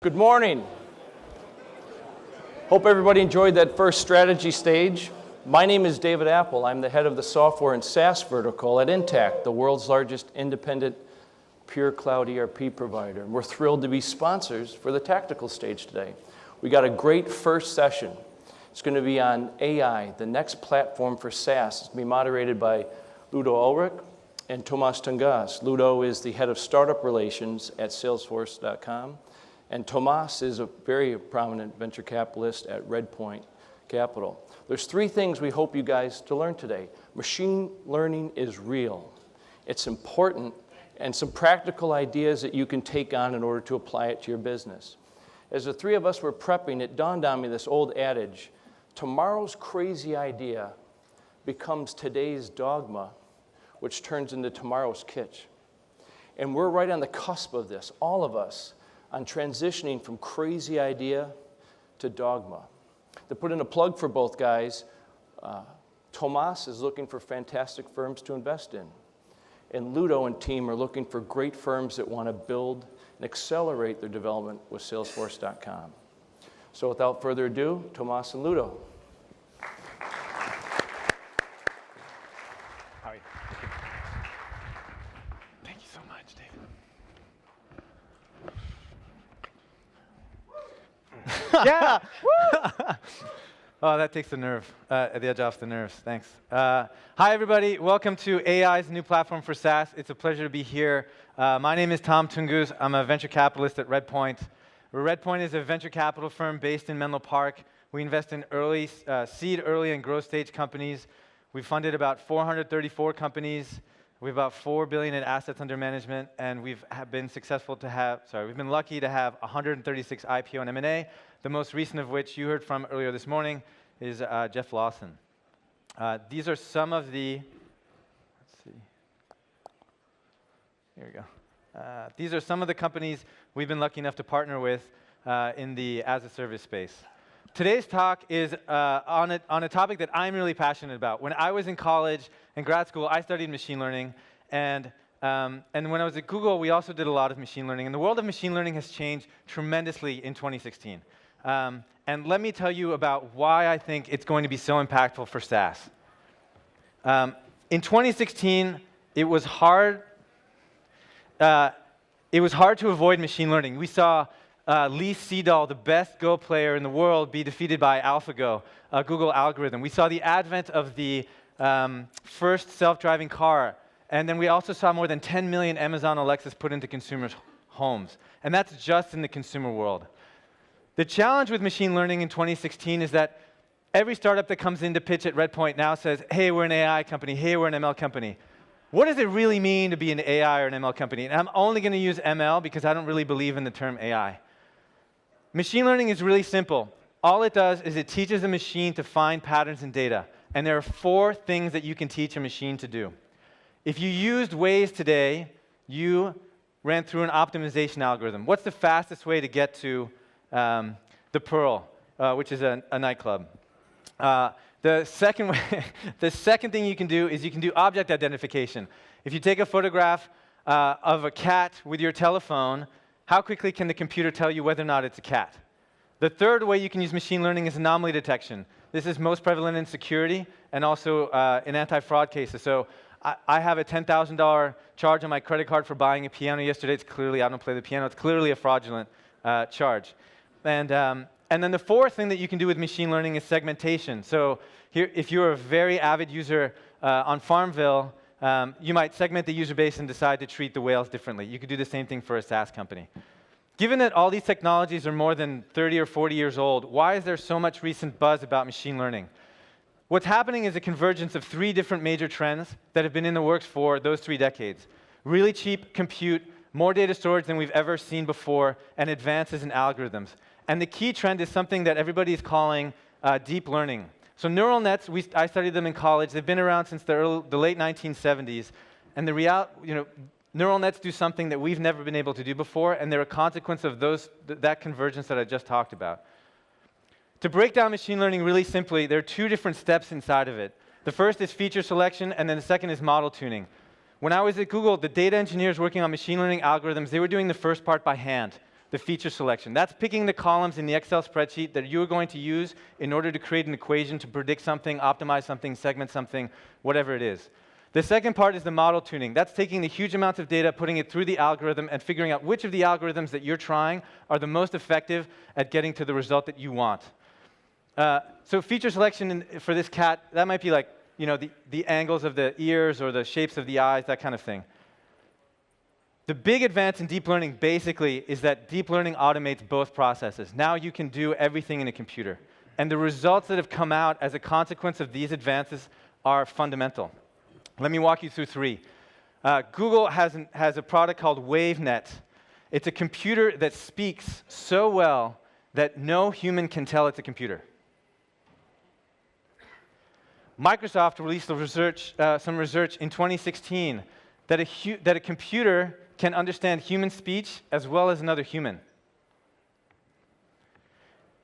Good morning. Hope everybody enjoyed that first strategy stage. My name is David Apple. I'm the head of the software and SaaS vertical at Intact, the world's largest independent pure cloud ERP provider. And we're thrilled to be sponsors for the tactical stage today. We got a great first session. It's going to be on AI, the next platform for SaaS. It's going to be moderated by Ludo Ulrich and Tomasz Tunguz. Ludo is the head of startup relations at Salesforce.com. And Tomasz is a very prominent venture capitalist at Redpoint Capital. There's three things we hope you guys to learn today. Machine learning is real. It's important, and some practical ideas that you can take on in order to apply it to your business. As the three of us were prepping, it dawned on me this old adage, tomorrow's crazy idea becomes today's dogma, which turns into tomorrow's kitsch. And we're right on the cusp of this, all of us, on transitioning from crazy idea to dogma. To put in a plug for both guys, Tomasz is looking for fantastic firms to invest in. And Ludo and team are looking for great firms that want to build and accelerate their development with Salesforce.com. So without further ado, Tomasz and Ludo. Thank you so much, David. Yeah! Oh, that takes the nerve, the edge off the nerves. Thanks. Hi, everybody. Welcome to AI's new platform for SaaS. It's a pleasure to be here. My name is Tom Tunguz. I'm a venture capitalist at Redpoint. Redpoint is a venture capital firm based in Menlo Park. We invest in seed, early, and growth stage companies. We've funded about 434 companies. We have about $4 billion in assets under management, and we've been lucky to have 136 IPO and M&A. The most recent of which you heard from earlier this morning is Jeff Lawson. These are some of the, let's see, here we go. These are some of the companies we've been lucky enough to partner with in the as-a-service space. Today's talk is on a topic that I'm really passionate about. When I was in college and grad school, I studied machine learning, and when I was at Google, we also did a lot of machine learning. And the world of machine learning has changed tremendously in 2016. And let me tell you about why I think it's going to be so impactful for SaaS. In 2016, it was hard to avoid machine learning. We saw Lee Sedol, the best Go player in the world, be defeated by AlphaGo, a Google algorithm. We saw the advent of the first self-driving car. And then we also saw more than 10 million Amazon Alexas put into consumers' homes. And that's just in the consumer world. The challenge with machine learning in 2016 is that every startup that comes in to pitch at Redpoint now says, hey, we're an AI company, hey, we're an ML company. What does it really mean to be an AI or an ML company? And I'm only going to use ML because I don't really believe in the term AI. Machine learning is really simple. All it does is it teaches a machine to find patterns in data. And there are 4 things that you can teach a machine to do. If you used Waze today, you ran through an optimization algorithm. What's the fastest way to get to the Pearl, which is a nightclub? The second thing you can do is you can do object identification. If you take a photograph of a cat with your telephone, how quickly can the computer tell you whether or not it's a cat? The third way you can use machine learning is anomaly detection. This is most prevalent in security and also in anti-fraud cases. So I have a $10,000 charge on my credit card for buying a piano yesterday. It's clearly, I don't play the piano. It's clearly a fraudulent charge. And then the fourth thing that you can do with machine learning is segmentation. So here, if you're a very avid user on Farmville, you might segment the user base and decide to treat the whales differently. You could do the same thing for a SaaS company. Given that all these technologies are more than 30 or 40 years old, why is there so much recent buzz about machine learning? What's happening is a convergence of 3 different major trends that have been in the works for those 3 decades. Really cheap compute, more data storage than we've ever seen before, and advances in algorithms. And the key trend is something that everybody is calling deep learning. So neural nets, I studied them in college. They've been around since the late 1970s. And neural nets do something that we've never been able to do before, and they're a consequence of that convergence that I just talked about. To break down machine learning really simply, there are 2 different steps inside of it. The first is feature selection, and then the second is model tuning. When I was at Google, the data engineers working on machine learning algorithms, they were doing the first part by hand. the feature selection. That's picking the columns in the Excel spreadsheet that you're going to use in order to create an equation to predict something, optimize something, segment something, whatever it is. The second part is the model tuning. That's taking the huge amounts of data, putting it through the algorithm, and figuring out which of the algorithms that you're trying are the most effective at getting to the result that you want. So feature selection for this cat, that might be like, the angles of the ears or the shapes of the eyes, that kind of thing. The big advance in deep learning, basically, is that deep learning automates both processes. Now you can do everything in a computer. And the results that have come out as a consequence of these advances are fundamental. Let me walk you through three. Google has a product called WaveNet. It's a computer that speaks so well that no human can tell it's a computer. Microsoft released some research in 2016 that a computer can understand human speech as well as another human.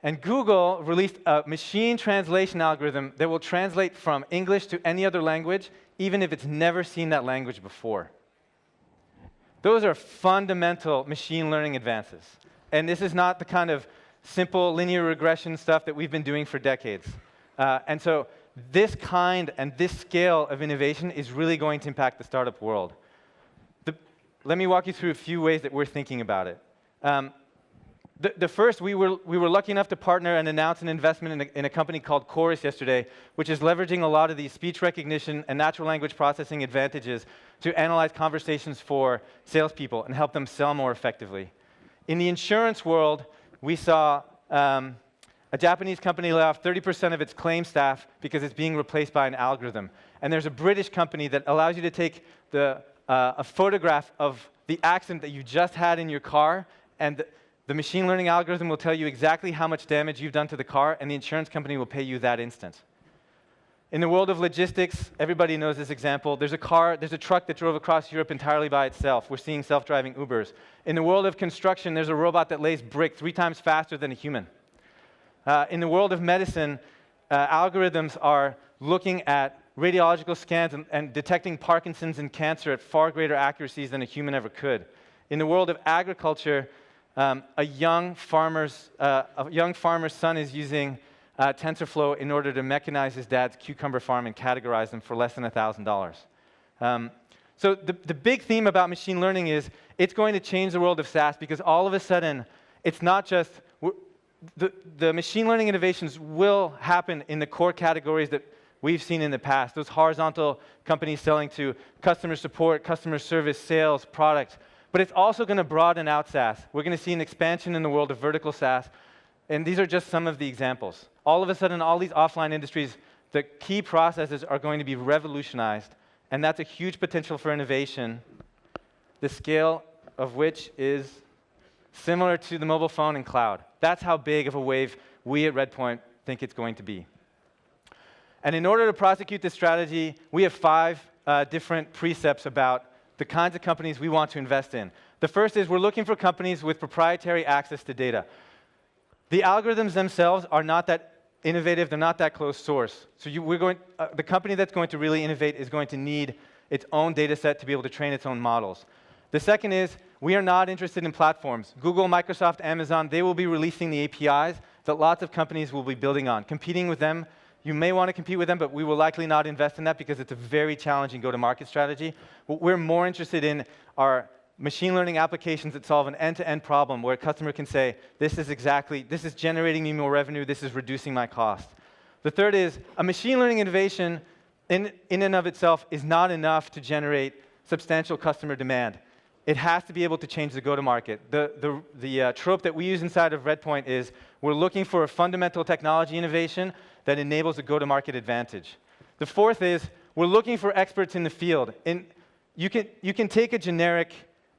And Google released a machine translation algorithm that will translate from English to any other language, even if it's never seen that language before. Those are fundamental machine learning advances. And this is not the kind of simple linear regression stuff that we've been doing for decades. And so this kind and this scale of innovation is really going to impact the startup world. Let me walk you through a few ways that we're thinking about it. The first, we were lucky enough to partner and announce an investment in a company called Chorus yesterday, which is leveraging a lot of these speech recognition and natural language processing advantages to analyze conversations for salespeople and help them sell more effectively. In the insurance world, we saw a Japanese company lay off 30% of its claim staff because it's being replaced by an algorithm. And there's a British company that allows you to take a photograph of the accident that you just had in your car, and the machine learning algorithm will tell you exactly how much damage you've done to the car, and the insurance company will pay you that instant. In the world of logistics, everybody knows this example. There's a truck that drove across Europe entirely by itself. We're seeing self-driving Ubers. In the world of construction, there's a robot that lays brick 3 times faster than a human. In the world of medicine, algorithms are looking at radiological scans and detecting Parkinson's and cancer at far greater accuracies than a human ever could. In the world of agriculture, a young farmer's son is using TensorFlow in order to mechanize his dad's cucumber farm and categorize them for less than $1,000. So the big theme about machine learning is it's going to change the world of SaaS, because all of a sudden, it's not just the machine learning innovations will happen in the core categories that we've seen in the past. Those horizontal companies selling to customer support, customer service, sales, product. But it's also going to broaden out SaaS. We're going to see an expansion in the world of vertical SaaS. And these are just some of the examples. All of a sudden, all these offline industries, the key processes are going to be revolutionized. And that's a huge potential for innovation, the scale of which is similar to the mobile phone and cloud. That's how big of a wave we at Redpoint think it's going to be. And in order to prosecute this strategy, we have 5 different precepts about the kinds of companies we want to invest in. The first is we're looking for companies with proprietary access to data. The algorithms themselves are not that innovative, they're not that closed source. So the company that's going to really innovate is going to need its own data set to be able to train its own models. The second is we are not interested in platforms. Google, Microsoft, Amazon, they will be releasing the APIs that lots of companies will be building on. Competing with them, you may want to compete with them, but we will likely not invest in that because it's a very challenging go-to-market strategy. What we're more interested in are machine learning applications that solve an end-to-end problem where a customer can say, this is generating me more revenue, this is reducing my cost. The third is a machine learning innovation in and of itself is not enough to generate substantial customer demand. It has to be able to change the go-to-market. The trope that we use inside of Redpoint is we're looking for a fundamental technology innovation that enables a go-to-market advantage. The fourth is we're looking for experts in the field. You can take a generic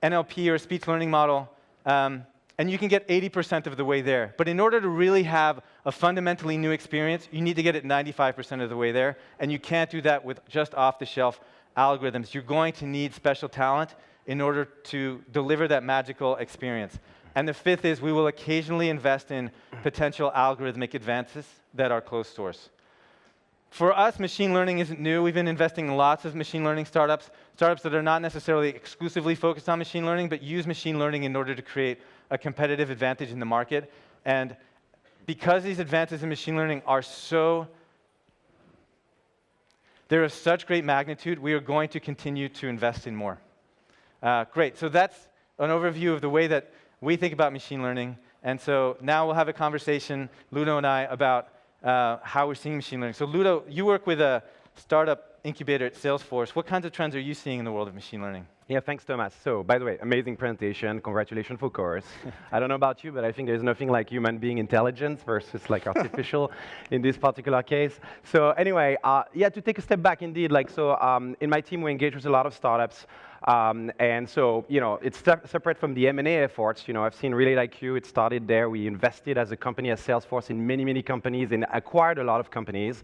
NLP or a speech learning model, and you can get 80% of the way there. But in order to really have a fundamentally new experience, you need to get it 95% of the way there, and you can't do that with just off-the-shelf algorithms. You're going to need special talent in order to deliver that magical experience. And the fifth is we will occasionally invest in potential algorithmic advances that are closed source. For us, machine learning isn't new. We've been investing in lots of machine learning startups that are not necessarily exclusively focused on machine learning, but use machine learning in order to create a competitive advantage in the market. And because these advances in machine learning are they're of such great magnitude, we are going to continue to invest in more. Great, so that's an overview of the way that we think about machine learning. And so now we'll have a conversation, Ludo and I, about how we're seeing machine learning. So Ludo, you work with a startup incubator at Salesforce. What kinds of trends are you seeing in the world of machine learning? Yeah, thanks, Thomas. So, by the way, amazing presentation. Congratulations for course. I don't know about you, but I think there's nothing like human being intelligence versus like artificial in this particular case. So anyway, yeah, to take a step back indeed, like so in my team we engage with a lot of startups. And so, it's separate from the M&A efforts. I've seen Relate IQ, it started there. We invested as a company, as Salesforce, in many, many companies and acquired a lot of companies.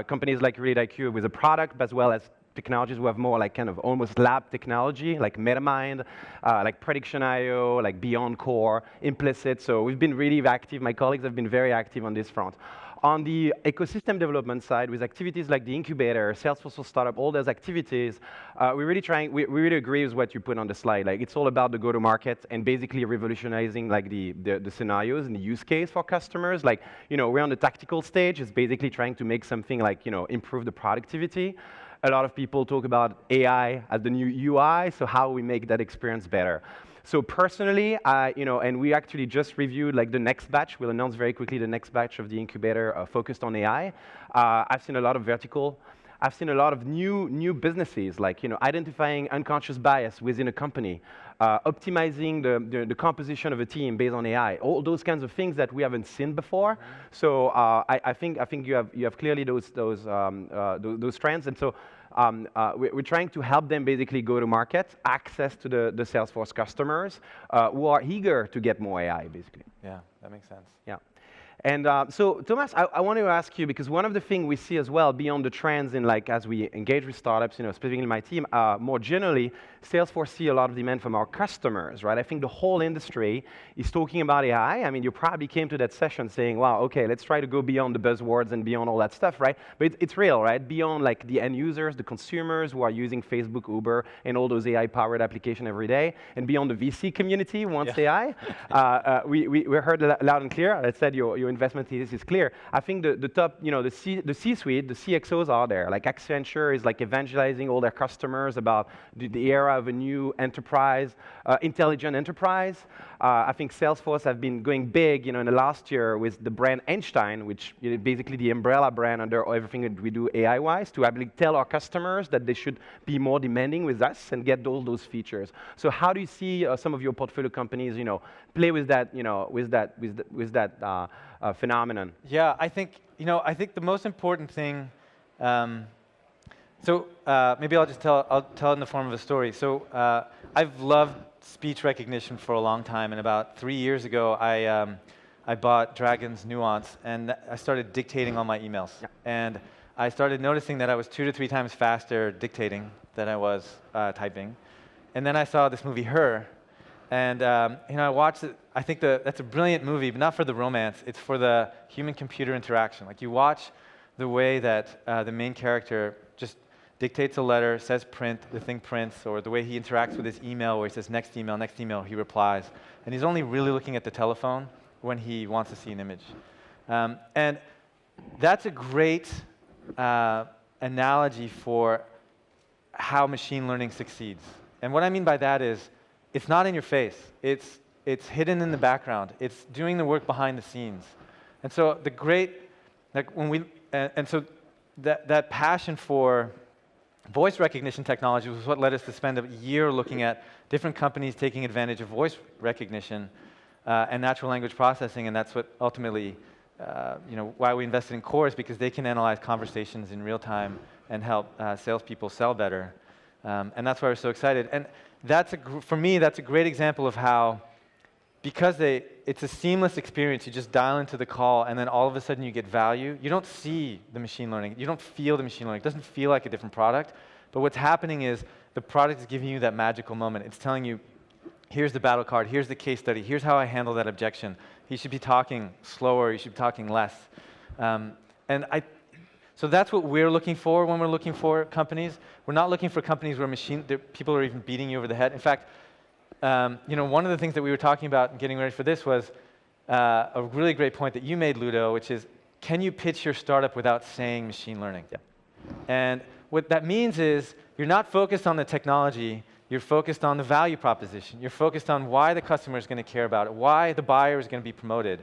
Companies like Relate IQ with a product, as well as technologies who have more like kind of almost lab technology, like MetaMind, like Prediction.io, like Beyond Core, Implicit. So we've been really active. My colleagues have been very active on this front. On the ecosystem development side, with activities like the incubator, Salesforce for Startup, all those activities, we really agree with what you put on the slide. Like, it's all about the go-to-market and basically revolutionizing like the scenarios and the use case for customers. Like, we're on the tactical stage. It's basically trying to make something like, improve the productivity. A lot of people talk about AI as the new UI, so how we make that experience better. So personally, and we actually just reviewed like the next batch. We'll announce very quickly the next batch of the incubator focused on AI. I've seen a lot of vertical. I've seen a lot of new businesses, like identifying unconscious bias within a company, optimizing the composition of a team based on AI. All those kinds of things that we haven't seen before. So I think you have clearly those trends, and so we're trying to help them basically go to market, access to the Salesforce customers who are eager to get more AI, basically. Yeah, that makes sense. Yeah. And so, Thomas, I want to ask you, because one of the things we see as well, beyond the trends in like as we engage with startups, specifically my team, more generally, Salesforce see a lot of demand from our customers, right? I think the whole industry is talking about AI. I mean, you probably came to that session saying, wow, okay, let's try to go beyond the buzzwords and beyond all that stuff, right? But it's real, right? Beyond like the end users, the consumers who are using Facebook, Uber, and all those AI-powered applications every day, and beyond the VC community who wants AI. We heard loud and clear. I said your investment thesis is clear. I think the top, the C-suite, the CXOs are there. Like Accenture is like evangelizing all their customers about the era of a new enterprise, intelligent enterprise. I think Salesforce have been going big, in the last year with the brand Einstein, which is basically the umbrella brand under everything that we do AI-wise, to actually tell our customers that they should be more demanding with us and get all those features. So how do you see some of your portfolio companies, play with that, with that phenomenon? Yeah, I think the most important thing. So maybe I'll tell it in the form of a story. So I've loved speech recognition for a long time, and about 3 years ago, I bought Dragon's Nuance, and I started dictating all my emails. Yeah. And I started noticing that I was 2 to 3 times faster dictating than I was typing. And then I saw this movie, Her, and I watched it. I think that's a brilliant movie, but not for the romance. It's for the human-computer interaction. Like, you watch the way that the main character just dictates a letter, says print, the thing prints, or the way he interacts with his email, where he says next email, he replies. And he's only really looking at the telephone when he wants to see an image. And that's a great analogy for how machine learning succeeds. And what I mean by that is, it's not in your face. It's hidden in the background. It's doing the work behind the scenes. And so that passion for voice recognition technology was what led us to spend a year looking at different companies taking advantage of voice recognition and natural language processing, and that's what ultimately, why we invested in Chorus, because they can analyze conversations in real time and help salespeople sell better, and that's why we're so excited. And for me, that's a great example of how, because it's a seamless experience. You just dial into the call, and then all of a sudden you get value. You don't see the machine learning. You don't feel the machine learning. It doesn't feel like a different product. But what's happening is the product is giving you that magical moment. It's telling you, here's the battle card. Here's the case study. Here's how I handle that objection. You should be talking slower. You should be talking less. So that's what we're looking for when we're looking for companies. We're not looking for companies where people are even beating you over the head. In fact, One of the things that we were talking about and getting ready for this was a really great point that you made, Ludo, which is, can you pitch your startup without saying machine learning? Yeah. And what that means is you're not focused on the technology, you're focused on the value proposition. You're focused on why the customer is going to care about it, why the buyer is going to be promoted.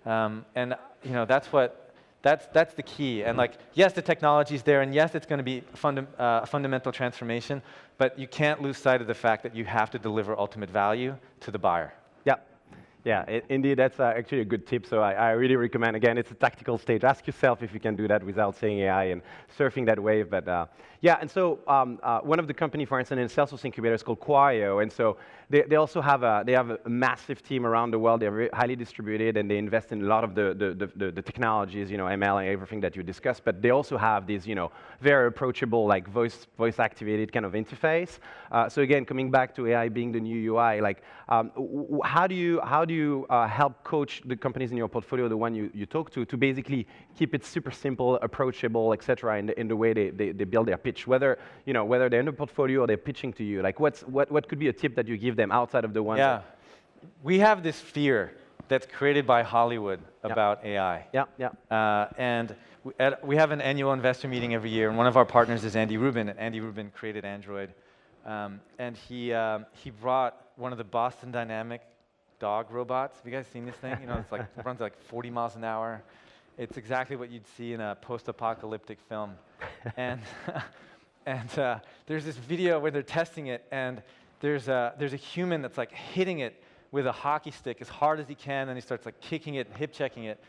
And that's the key. And yes, the technology is there, and yes, it's going to be a fundamental transformation, but you can't lose sight of the fact that you have to deliver ultimate value to the buyer. Yeah. Yeah, indeed, that's actually a good tip. So I really recommend, again, it's a tactical stage. Ask yourself if you can do that without saying AI and surfing that wave. But yeah, and so one of the company, for instance, in Salesforce incubator is called Quaio, and so they also have a massive team around the world. They're very highly distributed, and they invest in a lot of the technologies, ML and everything that you discussed. But they also have this, very approachable, like voice activated kind of interface. So again, coming back to AI being the new UI, how do you help coach the companies in your portfolio, the one you talk to basically keep it super simple, approachable, etc., in the way they build their pitch, whether they're in the portfolio or they're pitching to you? What could be a tip that you give them outside of the one? Yeah, we have this fear that's created by Hollywood about AI. Yeah, yeah. And we have an annual investor meeting every year, and one of our partners is Andy Rubin, and Andy Rubin created Android. And he brought one of the Boston Dynamic dog robots. Have you guys seen this thing? It runs 40 miles an hour. It's exactly what you'd see in a post-apocalyptic film. And there's this video where they're testing it, and there's a human that's hitting it with a hockey stick as hard as he can, and he starts kicking it, hip checking it.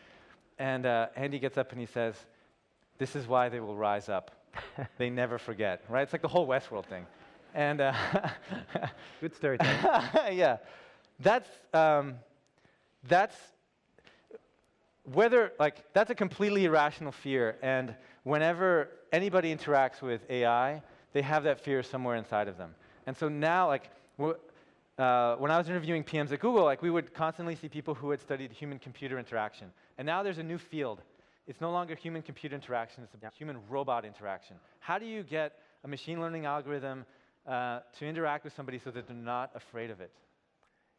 And Andy gets up and he says, "This is why they will rise up. They never forget." Right? It's like the whole Westworld thing. And good storytelling. Yeah, that's a completely irrational fear. And whenever anybody interacts with AI, they have that fear somewhere inside of them. And so now, when I was interviewing PMs at Google, we would constantly see people who had studied human-computer interaction. And now there's a new field. It's no longer human-computer interaction, it's a human-robot interaction. How do you get a machine learning algorithm to interact with somebody so that they're not afraid of it?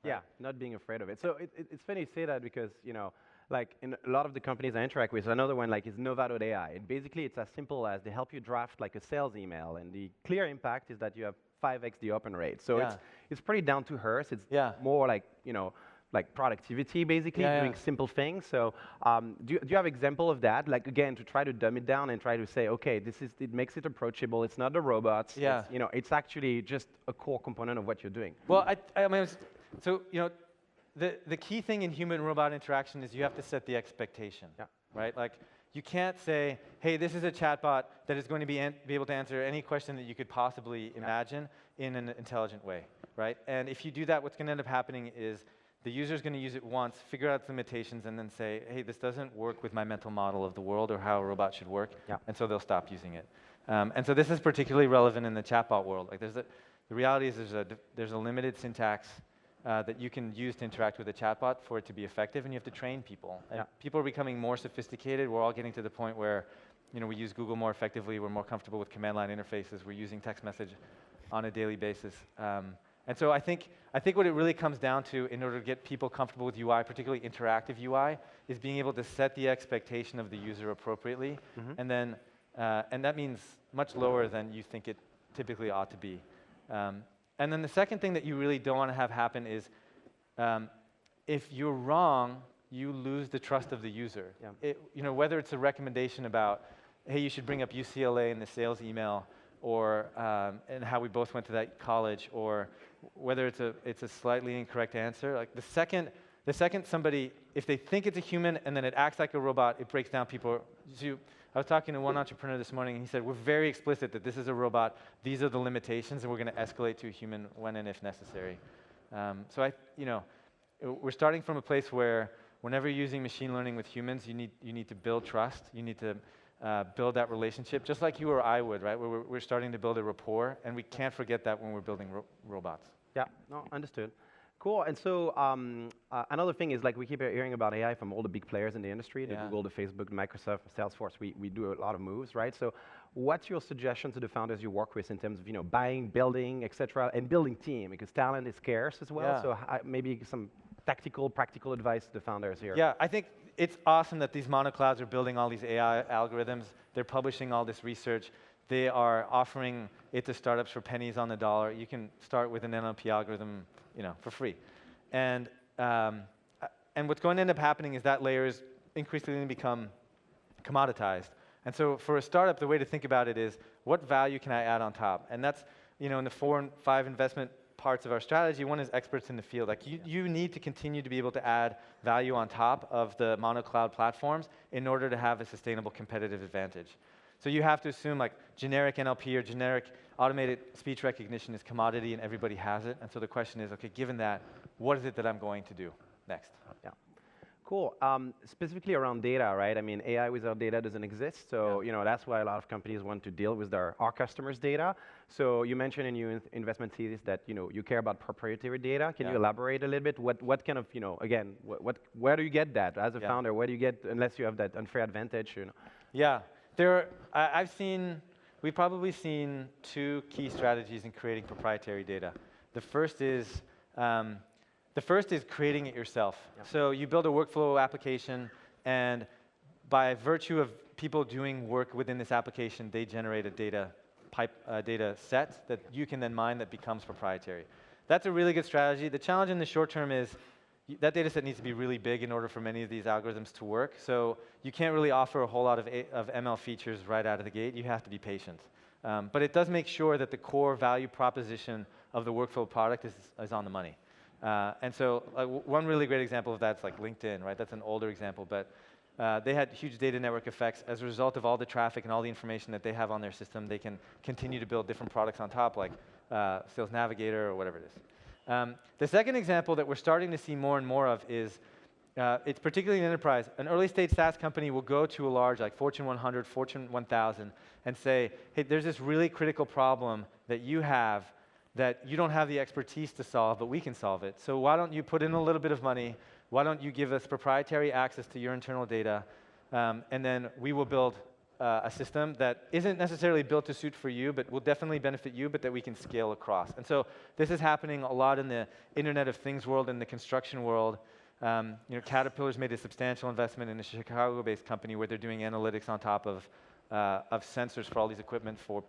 Right? Yeah, not being afraid of it. So it's funny you say that because, in a lot of the companies I interact with, another one is Nova.ai. And basically, it's as simple as they help you draft a sales email, and the clear impact is that you have 5x the open rate. So it's pretty down to earth. It's more productivity, basically, doing simple things. So do you have example of that? Again, to try to dumb it down and try to say, okay, it makes it approachable. It's not the robots. Yeah. It's actually just a core component of what you're doing. Well, the key thing in human-robot interaction is you have to set the expectation, right? You can't say, hey, this is a chatbot that is going to be able to answer any question that you could possibly imagine in an intelligent way, right? And if you do that, what's going to end up happening is the user is going to use it once, figure out its limitations, and then say, hey, this doesn't work with my mental model of the world or how a robot should work, and so they'll stop using it. And so this is particularly relevant in the chatbot world. The reality is there's a limited syntax that you can use to interact with a chatbot for it to be effective, and you have to train people. And people are becoming more sophisticated. We're all getting to the point where we use Google more effectively. We're more comfortable with command line interfaces. We're using text message on a daily basis. And so I think what it really comes down to in order to get people comfortable with UI, particularly interactive UI, is being able to set the expectation of the user appropriately, and then and that means much lower than you think it typically ought to be. And then the second thing that you really don't want to have happen is if you're wrong, you lose the trust of the user. Whether it's a recommendation about, hey, you should bring up UCLA in the sales email, or and how we both went to that college, or whether it's a slightly incorrect answer. The second somebody, if they think it's a human and then it acts like a robot, it breaks down people. I was talking to one entrepreneur this morning, and he said, we're very explicit that this is a robot, these are the limitations, and we're going to escalate to a human when and if necessary. So we're starting from a place where whenever you're using machine learning with humans, you need to build trust, you need to build that relationship, just like you or I would, right? We're starting to build a rapport, and we can't forget that when we're building robots. Yeah, no, understood. Cool. And so another thing is like we keep hearing about AI from all the big players in the industry, the Google, the Facebook, the Microsoft, Salesforce. We do a lot of moves, right? So what's your suggestion to the founders you work with in terms of buying, building, etc., and building team? Because talent is scarce as well. Yeah. So maybe some tactical, practical advice to the founders here. Yeah, I think it's awesome that these monoclouds are building all these AI algorithms. They're publishing all this research. They are offering it to startups for pennies on the dollar. You can start with an NLP algorithm, for free. And what's going to end up happening is that layer is increasingly become commoditized. And so for a startup, the way to think about it is, what value can I add on top? And that's, in the 4 and 5 investment parts of our strategy, one is experts in the field. Like you need to continue to be able to add value on top of the monocloud platforms in order to have a sustainable competitive advantage. So you have to assume like generic NLP or generic automated speech recognition is commodity and everybody has it. And so the question is, okay, given that, what is it that I'm going to do next? Yeah. Cool. Specifically around data, right? I mean, AI without data doesn't exist. So, that's why a lot of companies want to deal with our customers' data. So you mentioned in your investment thesis that, you care about proprietary data. Can you elaborate a little bit? What kind of, again, where do you get that as a founder? Where do you get, unless you have that unfair advantage, Yeah. We've probably seen 2 key strategies in creating proprietary data. The first is creating it yourself. Yeah. So you build a workflow application, and by virtue of people doing work within this application, they generate a data set that you can then mine that becomes proprietary. That's a really good strategy. The challenge in the short term is that data set needs to be really big in order for many of these algorithms to work. So you can't really offer a whole lot of ML features right out of the gate. You have to be patient. But it does make sure that the core value proposition of the workflow product is on the money. And so one really great example of that is like LinkedIn, right? That's an older example, but they had huge data network effects. As a result of all the traffic and all the information that they have on their system, they can continue to build different products on top, like Sales Navigator or whatever it is. The second example that we're starting to see more and more of is, it's particularly in enterprise. An early stage SaaS company will go to a large, like Fortune 100, Fortune 1000, and say, hey, there's this really critical problem that you have that you don't have the expertise to solve, but we can solve it. So why don't you put in a little bit of money? Why don't you give us proprietary access to your internal data? And then we will build a system that isn't necessarily built to suit for you, but will definitely benefit you, but that we can scale across. And so this is happening a lot in the Internet of Things world and the construction world. Caterpillar's made a substantial investment in a Chicago-based company where they're doing analytics on top of sensors for all these equipment for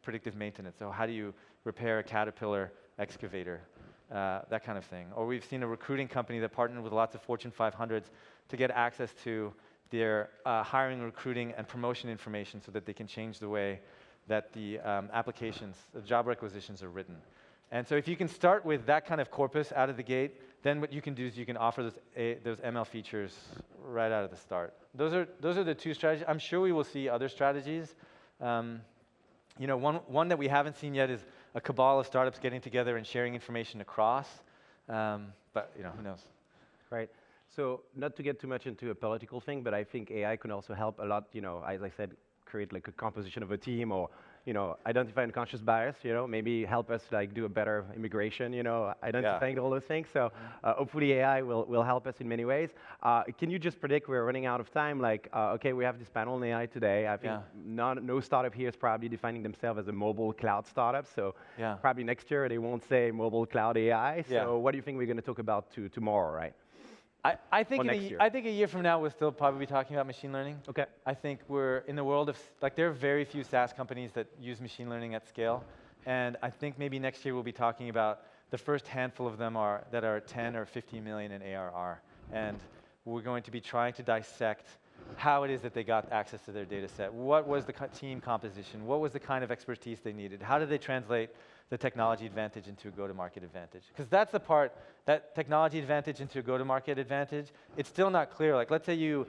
predictive maintenance. So how do you repair a Caterpillar excavator? That kind of thing. Or we've seen a recruiting company that partnered with lots of Fortune 500s to get access to their hiring, recruiting, and promotion information so that they can change the way that the applications, the job requisitions are written. And so if you can start with that kind of corpus out of the gate, then what you can do is you can offer those ML features right out of the start. Those are the 2 strategies. I'm sure we will see other strategies. One that we haven't seen yet is a cabal of startups getting together and sharing information across. But who knows? Right. So not to get too much into a political thing, but I think AI can also help a lot, as I said, create like a composition of a team or, identify unconscious bias, maybe help us like do a better immigration, identifying all those things. So hopefully AI will help us in many ways. Can you just predict, we're running out of time, like, okay, we have this panel on AI today. I think no startup here is probably defining themselves as a mobile cloud startup. So probably next year they won't say mobile cloud AI. So what do you think we're going to talk about tomorrow, right? I think a year from now we'll still probably be talking about machine learning. Okay. I think we're in the world of, there are very few SaaS companies that use machine learning at scale. And I think maybe next year we'll be talking about the first handful of them that are 10 or 15 million in ARR. And we're going to be trying to dissect how it is that they got access to their data set. What was the team composition? What was the kind of expertise they needed? How did they translate the technology advantage into a go-to-market advantage? Because that's the part, that technology advantage into a go-to-market advantage, it's still not clear. Like, let's say you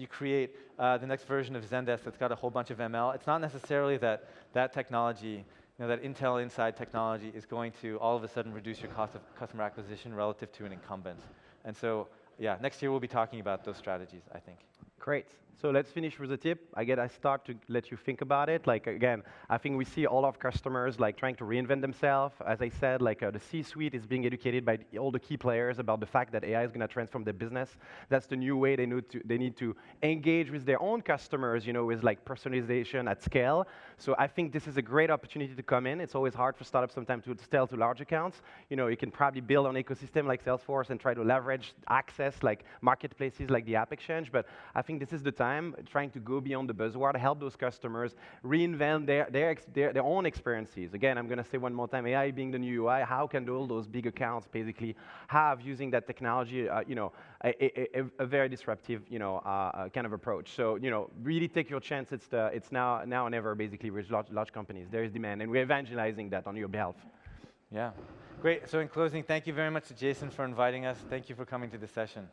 create the next version of Zendesk that's got a whole bunch of ML. It's not necessarily that technology, that Intel Inside technology is going to all of a sudden reduce your cost of customer acquisition relative to an incumbent. And so, next year we'll be talking about those strategies, I think. Great. So let's finish with a tip. Again, I start to let you think about it. Like again, I think we see all of customers like trying to reinvent themselves. As I said, like the C-suite is being educated by all the key players about the fact that AI is going to transform their business. That's the new way they need to engage with their own customers, you know, with like personalization at scale. So I think this is a great opportunity to come in. It's always hard for startups sometimes to sell to large accounts. You know, you can probably build an ecosystem like Salesforce and try to leverage access like marketplaces like the App Exchange. But I think this is the time trying to go beyond the buzzword, help those customers reinvent their own experiences. Again, I'm going to say one more time, AI being the new UI, how can all those big accounts basically have, using that technology, you know, a very disruptive, you know, kind of approach. So, you know, really take your chance. It's now or never, basically, with large companies. There is demand, and we're evangelizing that on your behalf. Yeah. Great. So in closing, thank you very much to Jason for inviting us. Thank you for coming to this session.